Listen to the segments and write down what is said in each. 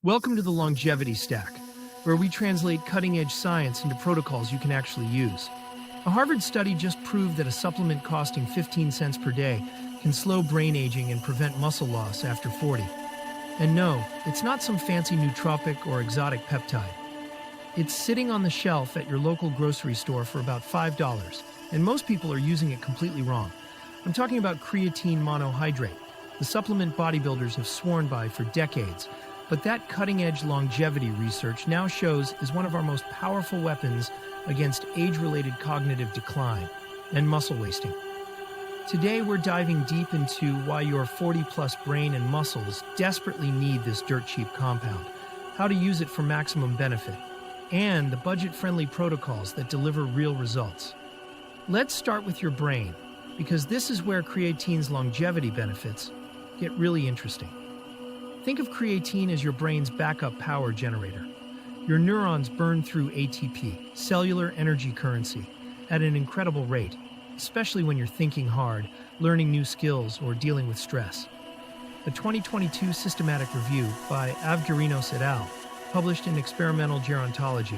Welcome to the Longevity Stack, where we translate cutting-edge science into protocols you can actually use. A Harvard study just proved that a supplement costing 15 cents per day can slow brain aging and prevent muscle loss after 40. And no, it's not some fancy nootropic or exotic peptide. It's sitting on the shelf at your local grocery store for about $5, and most people are using it completely wrong. I'm talking about creatine monohydrate, the supplement bodybuilders have sworn by for decades. But that cutting-edge longevity research now shows is one of our most powerful weapons against age-related cognitive decline and muscle wasting. Today, we're diving deep into why your 40-plus brain and muscles desperately need this dirt-cheap compound, how to use it for maximum benefit, and the budget-friendly protocols that deliver real results. Let's start with your brain, because this is where creatine's longevity benefits get really interesting. Think of creatine as your brain's backup power generator. Your neurons burn through ATP, cellular energy currency, at an incredible rate, especially when you're thinking hard, learning new skills, or dealing with stress. A 2022 systematic review by Avgerinos et al., published in Experimental Gerontology,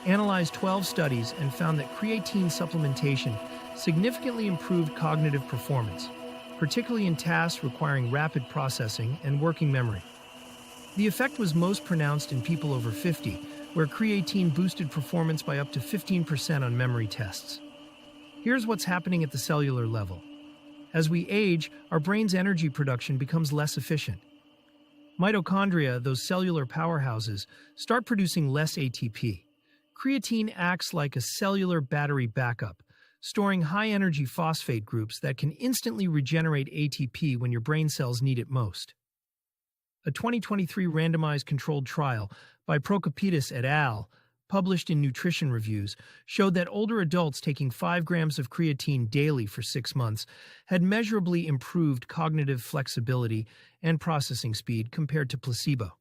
analyzed 12 studies and found that creatine supplementation significantly improved cognitive performance, particularly in tasks requiring rapid processing and working memory. The effect was most pronounced in people over 50, where creatine boosted performance by up to 15% on memory tests. Here's what's happening at the cellular level. As we age, our brain's energy production becomes less efficient. Mitochondria, those cellular powerhouses, start producing less ATP. Creatine acts like a cellular battery backup, storing high-energy phosphate groups that can instantly regenerate ATP when your brain cells need it most. A 2023 randomized controlled trial by Prokopitis et al., published in Nutrition Reviews, showed that older adults taking 5 grams of creatine daily for 6 months had measurably improved cognitive flexibility and processing speed compared to placebo.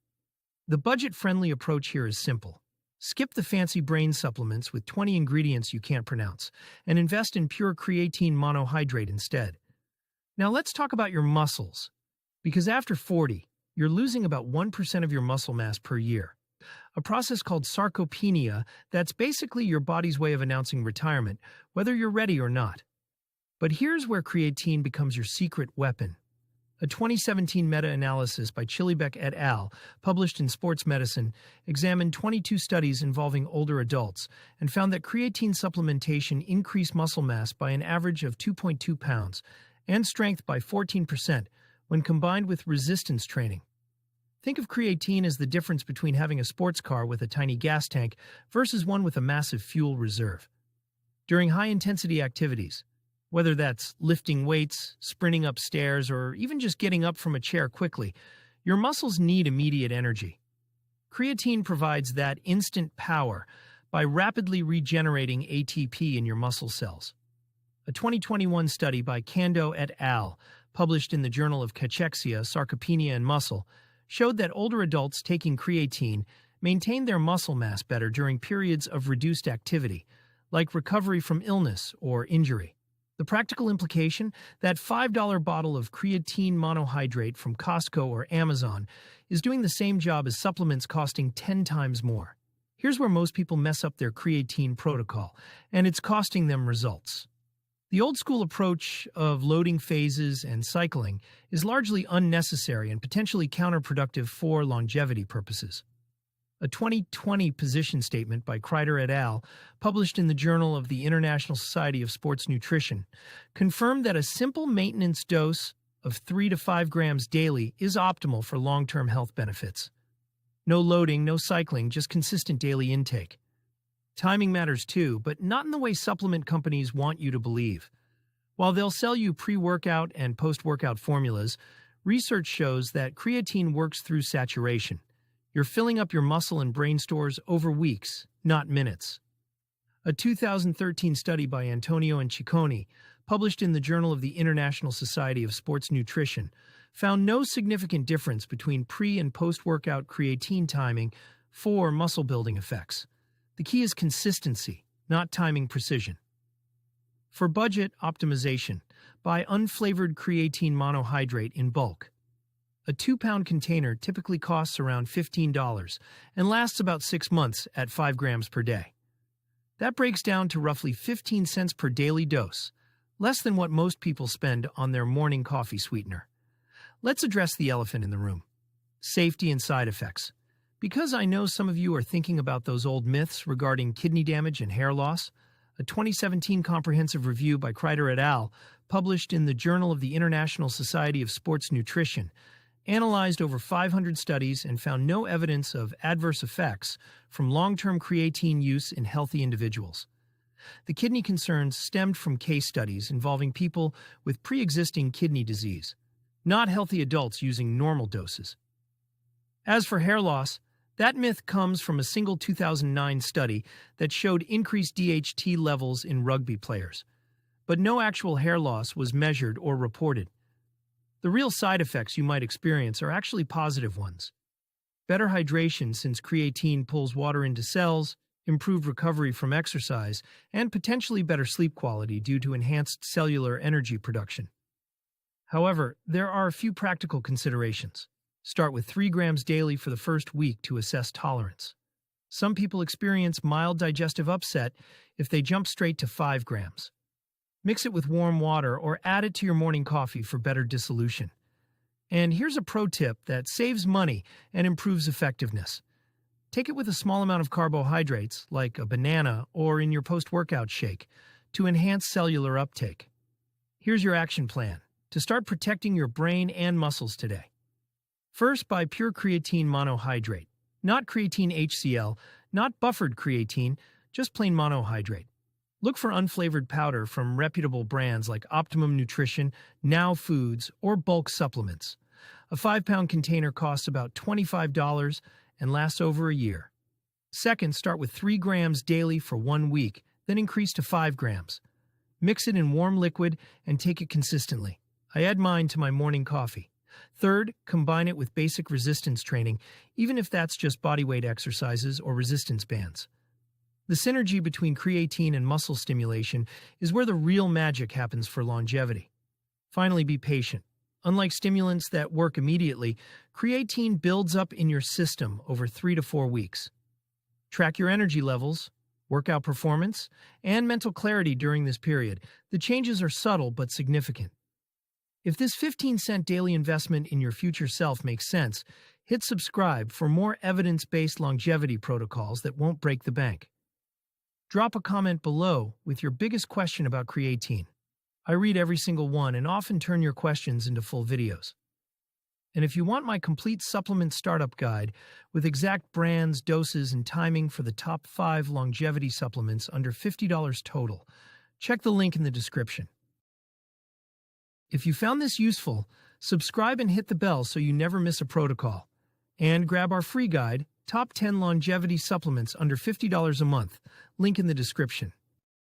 The budget-friendly approach here is simple. Skip the fancy brain supplements with 20 ingredients you can't pronounce, and invest in pure creatine monohydrate instead. Now let's talk about your muscles, because after 40, you're losing about 1% of your muscle mass per year. A process called sarcopenia that's basically your body's way of announcing retirement, whether you're ready or not. But here's where creatine becomes your secret weapon. A 2017 meta-analysis by Chilibeck et al., published in Sports Medicine, examined 22 studies involving older adults and found that creatine supplementation increased muscle mass by an average of 2.2 pounds and strength by 14% when combined with resistance training. Think of creatine as the difference between having a sports car with a tiny gas tank versus one with a massive fuel reserve. During high-intensity activities, whether that's lifting weights, sprinting upstairs, or even just getting up from a chair quickly, your muscles need immediate energy. Creatine provides that instant power by rapidly regenerating ATP in your muscle cells. A 2021 study by Kando et al., published in the Journal of Cachexia, Sarcopenia and Muscle, showed that older adults taking creatine maintained their muscle mass better during periods of reduced activity, like recovery from illness or injury. The practical implication? That $5 bottle of creatine monohydrate from Costco or Amazon is doing the same job as supplements costing 10 times more. Here's where most people mess up their creatine protocol, and it's costing them results. The old-school approach of loading phases and cycling is largely unnecessary and potentially counterproductive for longevity purposes. A 2020 position statement by Kreider et al., published in the Journal of the International Society of Sports Nutrition, confirmed that a simple maintenance dose of 3 to 5 grams daily is optimal for long-term health benefits. No loading, no cycling, just consistent daily intake. Timing matters too, but not in the way supplement companies want you to believe. While they'll sell you pre-workout and post-workout formulas, research shows that creatine works through saturation. You're filling up your muscle and brain stores over weeks, not minutes. A 2013 study by Antonio and Ciccone, published in the Journal of the International Society of Sports Nutrition, found no significant difference between pre- and post-workout creatine timing for muscle-building effects. The key is consistency, not timing precision. For budget optimization, buy unflavored creatine monohydrate in bulk. A 2-pound container typically costs around $15 and lasts about 6 months at 5 grams per day. That breaks down to roughly 15 cents per daily dose, less than what most people spend on their morning coffee sweetener. Let's address the elephant in the room: safety and side effects. Because I know some of you are thinking about those old myths regarding kidney damage and hair loss, a 2017 comprehensive review by Kreider et al., published in the Journal of the International Society of Sports Nutrition, analyzed over 500 studies and found no evidence of adverse effects from long-term creatine use in healthy individuals. The kidney concerns stemmed from case studies involving people with pre-existing kidney disease, not healthy adults using normal doses. As for hair loss, that myth comes from a single 2009 study that showed increased DHT levels in rugby players, but no actual hair loss was measured or reported. The real side effects you might experience are actually positive ones: better hydration since creatine pulls water into cells, improved recovery from exercise, and potentially better sleep quality due to enhanced cellular energy production. However, there are a few practical considerations. Start with 3 grams daily for the first week to assess tolerance. Some people experience mild digestive upset if they jump straight to 5 grams. Mix it with warm water or add it to your morning coffee for better dissolution. And here's a pro tip that saves money and improves effectiveness. Take it with a small amount of carbohydrates, like a banana or in your post-workout shake, to enhance cellular uptake. Here's your action plan to start protecting your brain and muscles today. First, buy pure creatine monohydrate, not creatine HCl, not buffered creatine, just plain monohydrate. Look for unflavored powder from reputable brands like Optimum Nutrition, Now Foods, or bulk supplements. A 5-pound container costs about $25 and lasts over a year. Second, start with 3 grams daily for 1 week, then increase to 5 grams. Mix it in warm liquid and take it consistently. I add mine to my morning coffee. Third, combine it with basic resistance training, even if that's just bodyweight exercises or resistance bands. The synergy between creatine and muscle stimulation is where the real magic happens for longevity. Finally, be patient. Unlike stimulants that work immediately, creatine builds up in your system over 3 to 4 weeks. Track your energy levels, workout performance, and mental clarity during this period. The changes are subtle but significant. If this 15-cent daily investment in your future self makes sense, hit subscribe for more evidence-based longevity protocols that won't break the bank. Drop a comment below with your biggest question about creatine. I read every single one and often turn your questions into full videos. And if you want my complete supplement startup guide with exact brands, doses, and timing for the top 5 longevity supplements under $50 total, check the link in the description. If you found this useful, subscribe and hit the bell so you never miss a protocol. And grab our free guide, Top 10 Longevity Supplements Under $50 a Month, link in the description.